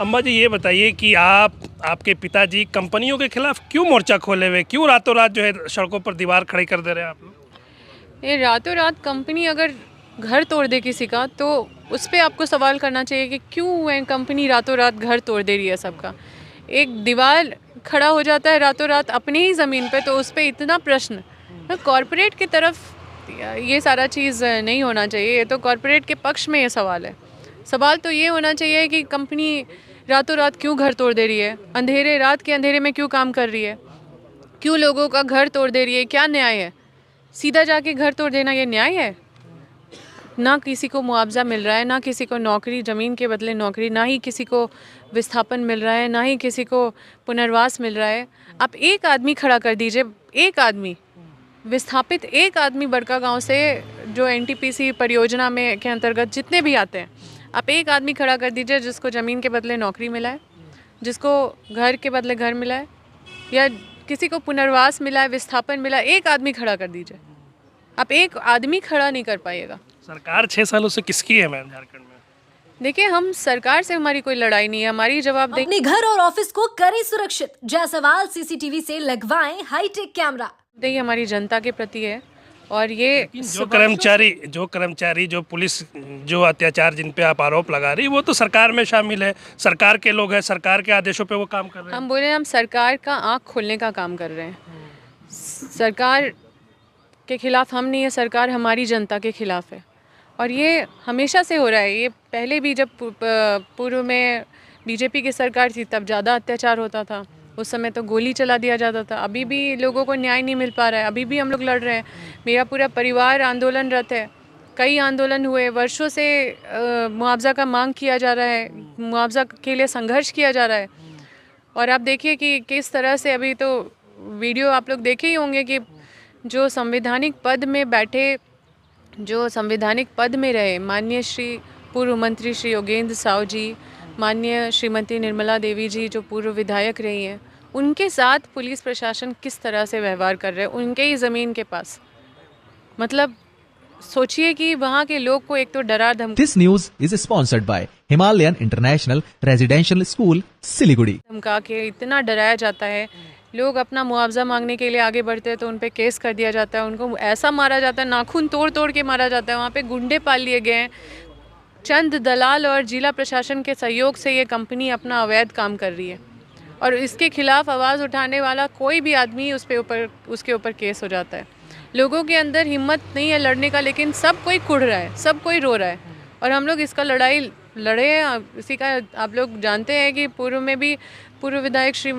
अम्बा जी, ये बताइए कि आपके पिताजी कंपनियों के खिलाफ क्यों मोर्चा खोले हुए, क्यों रातों रात जो है सड़कों पर दीवार खड़ी कर दे रहे हैं आप लोग? ये रातों रात कंपनी अगर घर तोड़ दे किसी का, तो उस पर आपको सवाल करना चाहिए कि क्यों वह कंपनी रातों रात घर तोड़ दे रही है सबका। एक दीवार खड़ा हो जाता है रातों रात अपनी ही ज़मीन पे, तो उस पर इतना प्रश्न। कॉरपोरेट की तरफ ये सारा चीज़ नहीं होना चाहिए। ये तो कॉरपोरेट के पक्ष में ये सवाल है। सवाल तो ये होना चाहिए कि कंपनी रातों रात क्यों घर तोड़ दे रही है, रात के अंधेरे में क्यों काम कर रही है, क्यों लोगों का घर तोड़ दे रही है, क्या न्याय है? सीधा जाके घर तोड़ देना ये न्याय है? ना किसी को मुआवजा मिल रहा है, ना किसी को नौकरी, ज़मीन के बदले नौकरी, ना ही किसी को विस्थापन मिल रहा है, ना ही किसी को पुनर्वास मिल रहा है। आप एक आदमी खड़ा कर दीजिए, एक आदमी विस्थापित, एक आदमी बड़कागांव से, जो एनटीपीसी परियोजना में के अंतर्गत जितने भी आते हैं, आप एक आदमी खड़ा कर दीजिए जिसको ज़मीन के बदले नौकरी मिला है, जिसको घर के बदले घर मिला है, या किसी को पुनर्वास मिला है, विस्थापन मिला है। एक आदमी खड़ा कर दीजिए। आप एक आदमी खड़ा नहीं कर पाइएगा। सरकार 6 सालों से किसकी है मैम झारखंड में? देखिए, हम सरकार से, हमारी कोई लड़ाई नहीं है, हमारी जवाबदेही। अपने घर और ऑफिस को करें सुरक्षित। जायसवाल सीसीटीवी से लगवाएं हाईटेक कैमरा। हमारी जनता के प्रति है। और ये जो पुलिस, जो अत्याचार जिन पे आप आरोप लगा रही, वो तो सरकार में शामिल है, सरकार के लोग हैं, सरकार के आदेशों पे वो काम कर रहे हैं। हम बोले, हम सरकार का आँख खोलने का काम कर रहे हैं। सरकार के खिलाफ हम नहीं है, सरकार हमारी जनता के खिलाफ है। और ये हमेशा से हो रहा है। ये पहले भी जब पूर्व में बीजेपी की सरकार थी, तब ज़्यादा अत्याचार होता था। उस समय तो गोली चला दिया जाता था। अभी भी लोगों को न्याय नहीं मिल पा रहा है, अभी भी हम लोग लड़ रहे हैं। मेरा पूरा परिवार आंदोलनरत है। कई आंदोलन हुए, वर्षों से मुआवजा का मांग किया जा रहा है, मुआवजा के लिए संघर्ष किया जा रहा है। और आप देखिए कि किस तरह से, अभी तो वीडियो आप लोग देखे ही होंगे कि जो संवैधानिक पद में बैठे, जो संवैधानिक पद में रहे, माननीय श्री पूर्व मंत्री श्री योगेंद्र साव जी, माननीय श्रीमती निर्मला देवी जी, जो पूर्व विधायक रही हैं, उनके साथ पुलिस प्रशासन किस तरह से व्यवहार कर रहे हैं उनके ही ज़मीन के पास। मतलब सोचिए कि वहाँ के लोग को एक तो डरा This news is sponsored by Himalayan International Residential School, Siliguri. धमका के इतना डराया जाता है। लोग अपना मुआवजा मांगने के लिए आगे बढ़ते हैं तो उन पे केस कर दिया जाता है, उनको ऐसा मारा जाता है, नाखून तोड़ तोड़ के मारा जाता है। वहाँ पे गुंडे पाल लिए गए हैं। चंद दलाल और जिला प्रशासन के सहयोग से ये कंपनी अपना अवैध काम कर रही है, और इसके खिलाफ आवाज़ उठाने वाला कोई भी आदमी उसके ऊपर केस हो जाता है। लोगों के अंदर हिम्मत नहीं है लड़ने का, लेकिन सब कोई कुढ़ रहा है, सब कोई रो रहा है। और हम लोग इसका लड़ाई लड़े हैं। इसी का आप लोग जानते हैं कि पूर्व में भी पूर्व विधायक श्री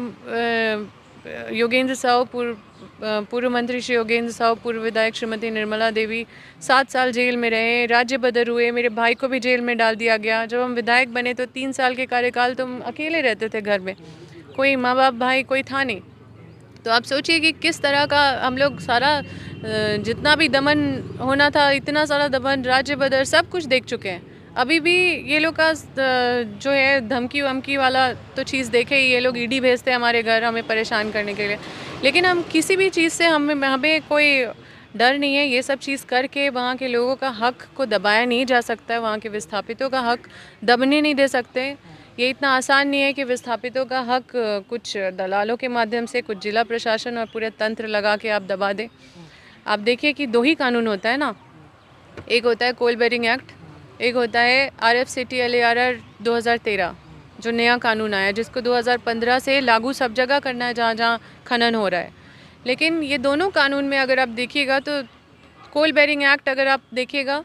योगेंद्र साव, पूर्व मंत्री श्री योगेंद्र साव, पूर्व विधायक श्रीमती निर्मला देवी 7 साल जेल में रहे, राज्य बदर हुए, मेरे भाई को भी जेल में डाल दिया गया। जब हम विधायक बने तो 3 साल के कार्यकाल तो हम अकेले रहते थे घर में, कोई माँ बाप भाई कोई था नहीं। तो आप सोचिए कि किस तरह का हम लोग सारा जितना भी दमन होना था, इतना सारा दमन, राज्य बदर, सब कुछ देख चुके हैं। अभी भी ये लोग का जो है धमकी वमकी वाला तो चीज़ देखे ही। ये लोग ईडी भेजते हैं हमारे घर हमें परेशान करने के लिए, लेकिन हम किसी भी चीज़ से हमें कोई डर नहीं है। ये सब चीज़ करके वहाँ के लोगों का हक को दबाया नहीं जा सकता है, वहाँ के विस्थापितों का हक दबने नहीं दे सकते। ये इतना आसान नहीं है कि विस्थापितों का हक कुछ दलालों के माध्यम से, कुछ जिला प्रशासन और पूरे तंत्र लगा के आप दबा दें। आप देखिए कि 2 ही कानून होता है ना, एक होता है कोल बेरिंग एक्ट, एक होता है RFCT LARR 2013, जो नया कानून आया, जिसको 2015 से लागू सब जगह करना है जहाँ जहाँ खनन हो रहा है। लेकिन ये दोनों कानून में अगर आप देखिएगा तो कोल बेरिंग एक्ट अगर आप देखिएगा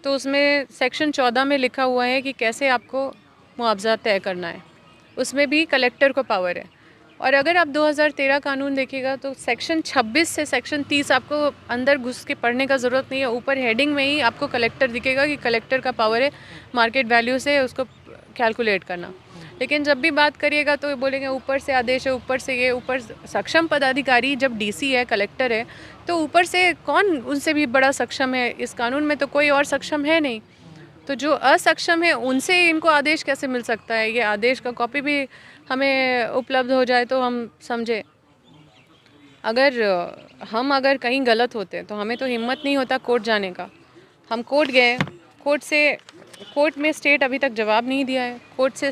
तो उसमें सेक्शन 14 में लिखा हुआ है कि कैसे आपको मुआवजा तय करना है। उसमें भी कलेक्टर को पावर है। और अगर आप 2013 कानून देखिएगा तो सेक्शन 26 से सेक्शन 30 आपको अंदर घुस के पढ़ने का ज़रूरत नहीं है। ऊपर हेडिंग में ही आपको कलेक्टर दिखेगा कि कलेक्टर का पावर है मार्केट वैल्यू से उसको कैलकुलेट करना। लेकिन जब भी बात करिएगा तो बोलेंगे ऊपर से आदेश है, ऊपर से ये, ऊपर सक्षम पदाधिकारी जब DC है, कलेक्टर है, तो ऊपर से कौन उनसे भी बड़ा सक्षम है? इस कानून में तो कोई और सक्षम है नहीं। तो जो असक्षम है उनसे इनको आदेश कैसे मिल सकता है? ये आदेश का कॉपी भी हमें उपलब्ध हो जाए तो हम समझे। अगर कहीं गलत होते तो हमें तो हिम्मत नहीं होता कोर्ट जाने का। हम कोर्ट गए, कोर्ट से कोर्ट में स्टेट अभी तक जवाब नहीं दिया है। कोर्ट से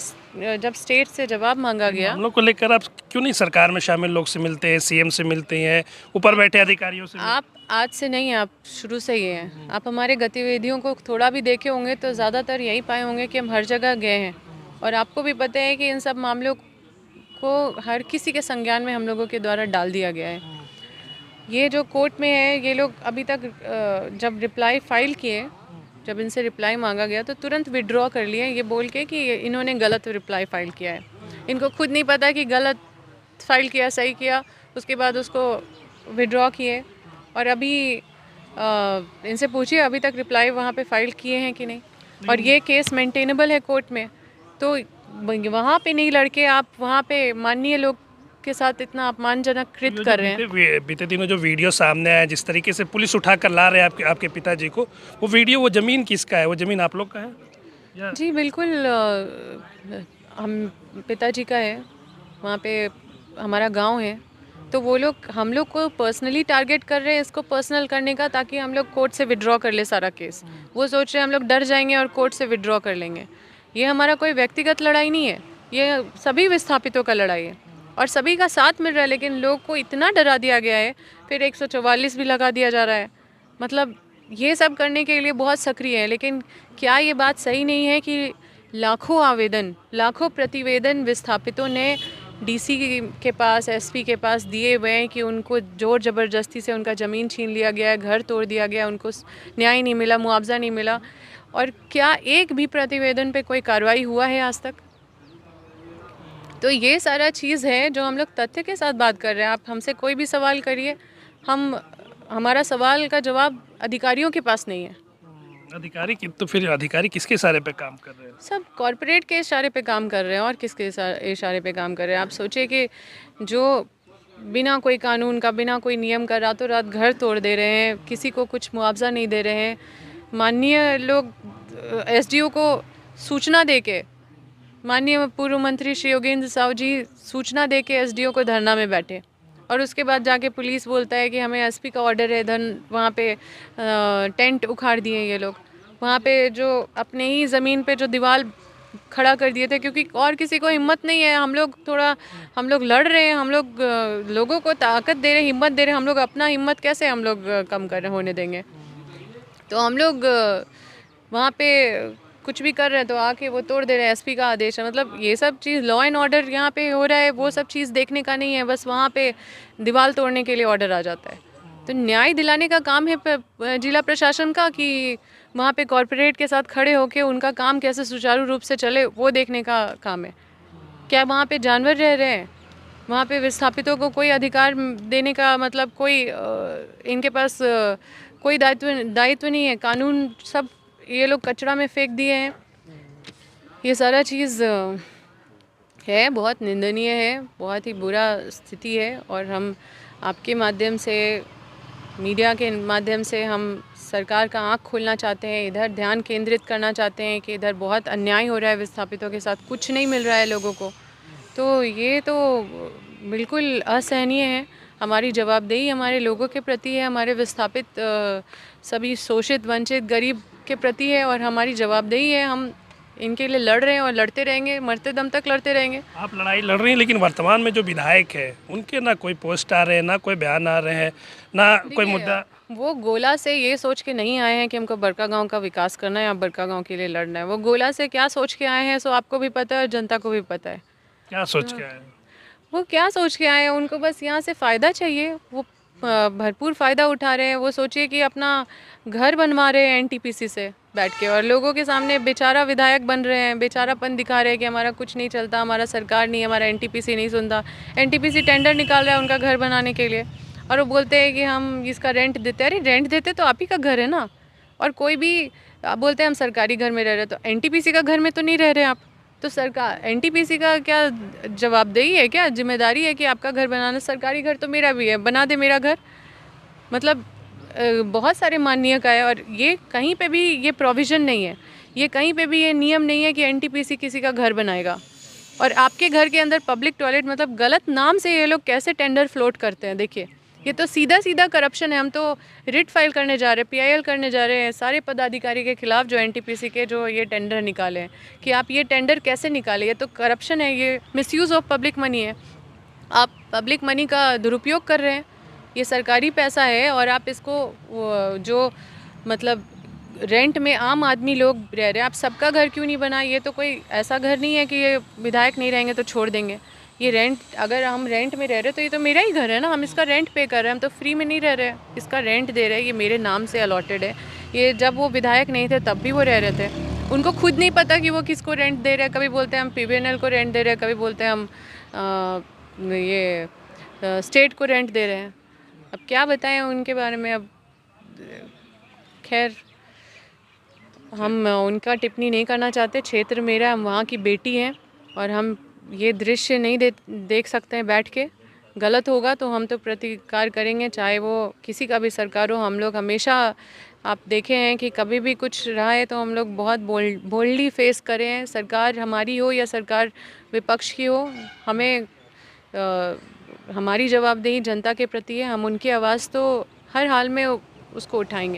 जब स्टेट से जवाब मांगा गया, हम लोग को लेकर आप क्यों नहीं सरकार में शामिल लोग से मिलते हैं, सीएम से मिलते हैं, ऊपर बैठे अधिकारियों से आप आज से नहीं, आप शुरू से ही हैं। आप हमारे गतिविधियों को थोड़ा भी देखे होंगे तो ज़्यादातर यही पाए होंगे कि हम हर जगह गए हैं, और आपको भी पता है कि इन सब मामलों को हर किसी के संज्ञान में हम लोगों के द्वारा डाल दिया गया है। ये जो कोर्ट में है, ये लोग अभी तक जब रिप्लाई फाइल किए, जब इनसे रिप्लाई मांगा गया तो तुरंत विड्रॉ कर लिए, ये बोल के कि इन्होंने गलत रिप्लाई फाइल किया है। इनको खुद नहीं पता कि गलत फाइल किया सही किया, उसके बाद उसको विड्रॉ किए। और अभी इनसे पूछिए अभी तक रिप्लाई वहाँ पे फाइल किए हैं कि नहीं। और ये केस मेंटेनेबल है कोर्ट में, तो वहाँ पे नहीं लड़के आप वहाँ पे माननीय लोग के साथ इतना अपमानजनक कृत कर रहे हैं। बीते दिनों जो वीडियो सामने आया, जिस तरीके से पुलिस उठा कर ला रहे हैं आपके पिताजी को, वो वीडियो, वो ज़मीन किसका है? वो ज़मीन आप लोग का है या? जी बिल्कुल, हम पिताजी का है, वहाँ पे हमारा गांव है, तो वो लोग हम लोग को पर्सनली टारगेट कर रहे हैं इसको पर्सनल करने का, ताकि हम लोग कोर्ट से विड्रॉ कर ले सारा केस। वो सोच रहे हैं हम लोग डर जाएंगे और कोर्ट से विड्रॉ कर लेंगे। ये हमारा कोई व्यक्तिगत लड़ाई नहीं है, ये सभी विस्थापितों का लड़ाई है और सभी का साथ मिल रहा है। लेकिन लोग को इतना डरा दिया गया है, फिर 144 भी लगा दिया जा रहा है। मतलब ये सब करने के लिए बहुत सक्रिय है। लेकिन क्या ये बात सही नहीं है कि लाखों आवेदन, लाखों प्रतिवेदन विस्थापितों ने डीसी के पास, एसपी के पास दिए हुए हैं कि उनको जोर ज़बरदस्ती से उनका ज़मीन छीन लिया गया है, घर तोड़ दिया गया, उनको न्याय नहीं मिला, मुआवजा नहीं मिला। और क्या एक भी प्रतिवेदन पे कोई कार्रवाई हुआ है आज तक? तो ये सारा चीज़ है जो हम लोग तथ्य के साथ बात कर रहे हैं। आप हमसे कोई भी सवाल करिए, हमारा सवाल का जवाब अधिकारियों के पास नहीं है। अधिकारी की तो फिर अधिकारी किसके इशारे पे काम कर रहे हैं? सब कॉरपोरेट के इशारे पे काम कर रहे हैं। और किसके इशारे पे काम कर रहे हैं? आप सोचिए कि जो बिना कोई कानून का, बिना कोई नियम का रातों रात घर तोड़ दे रहे हैं, किसी को कुछ मुआवजा नहीं दे रहे हैं। माननीय लोग एसडीओ को सूचना दे के, माननीय पूर्व मंत्री श्री योगेंद्र साहु जी सूचना दे के एसडीओ को धरना में बैठे, और उसके बाद जाके पुलिस बोलता है कि हमें एसपी का ऑर्डर है, वहाँ पे टेंट उखाड़ दिए ये लोग। वहाँ पे जो अपने ही ज़मीन पे जो दीवार खड़ा कर दिए थे, क्योंकि और किसी को हिम्मत नहीं है। हम लोग लड़ रहे हैं, हम लोग लोगों को ताकत दे रहे हैं, हिम्मत दे रहे हैं। हम लोग अपना हिम्मत कैसे हम लोग कम कर होने देंगे? तो हम लोग वहाँ पे कुछ भी कर रहे हैं तो आके वो तोड़ दे रहे हैं। एसपी का आदेश है, मतलब ये सब चीज़ लॉ एंड ऑर्डर यहाँ पे हो रहा है, वो सब चीज़ देखने का नहीं है। बस वहाँ पे दीवार तोड़ने के लिए ऑर्डर आ जाता है। तो न्याय दिलाने का काम है जिला प्रशासन का, कि वहाँ पे कॉरपोरेट के साथ खड़े होके उनका काम कैसे सुचारू रूप से चले वो देखने का काम है। क्या वहाँ पे जानवर रह रहे हैं? वहाँ पे विस्थापितों को कोई अधिकार देने का मतलब कोई इनके पास कोई दायित्व नहीं है। कानून सब ये लोग कचरा में फेंक दिए हैं। ये सारा चीज़ है, बहुत निंदनीय है, बहुत ही बुरा स्थिति है। और हम आपके माध्यम से, मीडिया के माध्यम से हम सरकार का आँख खोलना चाहते हैं, इधर ध्यान केंद्रित करना चाहते हैं कि इधर बहुत अन्याय हो रहा है विस्थापितों के साथ, कुछ नहीं मिल रहा है लोगों को। तो ये तो बिल्कुल असहनीय है। हमारी जवाबदेही हमारे लोगों के प्रति है, हमारे विस्थापित सभी शोषित, वंचित, गरीब के प्रति है, और हमारी जवाबदेही है। हम इनके लिए लड़ रहे हैं और लड़ते रहेंगे, मरते दम तक लड़ते रहेंगे। आप लड़ाई लड़ रही हैं, लेकिन वर्तमान में जो विधायक है उनके ना कोई पोस्ट आ रहे हैं, ना कोई बयान आ रहे हैं, ना कोई मुद्दा। वो गोला से ये सोच के नहीं आए हैं कि हमको बड़का गांव का विकास करना है या बड़का गांव के लिए लड़ना है। वो गोला से क्या सोच के आए हैं सो आपको भी पता है और जनता को भी पता है। क्या सोच के आए हैं? वो क्या सोच के आए हैं, उनको बस यहाँ से फ़ायदा चाहिए। वो भरपूर फ़ायदा उठा रहे हैं। वो सोचिए कि अपना घर बनवा रहे हैं एनटीपीसी से बैठ के, और लोगों के सामने बेचारा विधायक बन रहे हैं, बेचारापन दिखा रहे हैं कि हमारा कुछ नहीं चलता, हमारा सरकार नहीं, हमारा एनटीपीसी नहीं सुनता। एनटीपीसी टेंडर निकाल रहा है उनका घर बनाने के लिए, और वो बोलते हैं कि हम इसका रेंट देते। अरे रेंट देते तो आप ही का घर है ना। और कोई भी आप बोलते हैं हम सरकारी घर में रह रहे हैं, तो एनटीपीसी का घर में तो नहीं रह रहे आप। तो सरकार, एनटीपीसी का क्या जवाबदेही है, क्या जिम्मेदारी है कि आपका घर बनाना? सरकारी घर तो मेरा भी है, बना दे मेरा घर। मतलब बहुत सारे माननीय का है, और ये कहीं पे भी ये प्रोविज़न नहीं है, ये कहीं पे भी ये नियम नहीं है कि एनटीपीसी किसी का घर बनाएगा। और आपके घर के अंदर पब्लिक टॉयलेट, मतलब गलत नाम से ये लोग कैसे टेंडर फ्लोट करते हैं। देखिए ये तो सीधा सीधा करप्शन है। हम तो रिट फाइल करने जा रहे हैं, PIL करने जा रहे हैं सारे पदाधिकारी के खिलाफ जो NTPC के जो ये टेंडर निकाले हैं कि आप ये टेंडर कैसे निकाले, ये तो करप्शन है, ये मिसयूज़ ऑफ पब्लिक मनी है। आप पब्लिक मनी का दुरुपयोग कर रहे हैं, ये सरकारी पैसा है और आप इसको जो मतलब रेंट में आम आदमी लोग रह रहे हैं, आप सबका घर क्यों नहीं बना? ये तो कोई ऐसा घर नहीं है कि ये विधायक नहीं रहेंगे तो छोड़ देंगे। ये रेंट, अगर हम रेंट में रह रहे तो ये तो मेरा ही घर है ना, हम इसका रेंट पे कर रहे हैं, हम तो फ्री में नहीं रह रहे हैं, इसका रेंट दे रहे हैं, ये मेरे नाम से अलॉटेड है। ये जब वो विधायक नहीं थे तब भी वो रह रहे थे, उनको खुद नहीं पता कि वो किसको रेंट दे रहे हैं। कभी बोलते हैं हम PBNL को रेंट दे रहे हैं, कभी बोलते हैं हम स्टेट को रेंट दे रहे हैं। अब क्या बताएं उनके बारे में। अब खैर हम उनका टिप्पणी नहीं करना चाहते, क्षेत्र मेरा, हम वहाँ की बेटी हैं और हम ये दृश्य नहीं देख सकते हैं बैठ के। गलत होगा तो हम तो प्रतिकार करेंगे, चाहे वो किसी का भी सरकार हो। हम लोग हमेशा, आप देखे हैं कि कभी भी कुछ रहा है तो हम लोग बहुत बोल्डली फेस करें, सरकार हमारी हो या सरकार विपक्ष की हो। हमें हमारी जवाबदेही जनता के प्रति है, हम उनकी आवाज़ तो हर हाल में उसको उठाएंगे।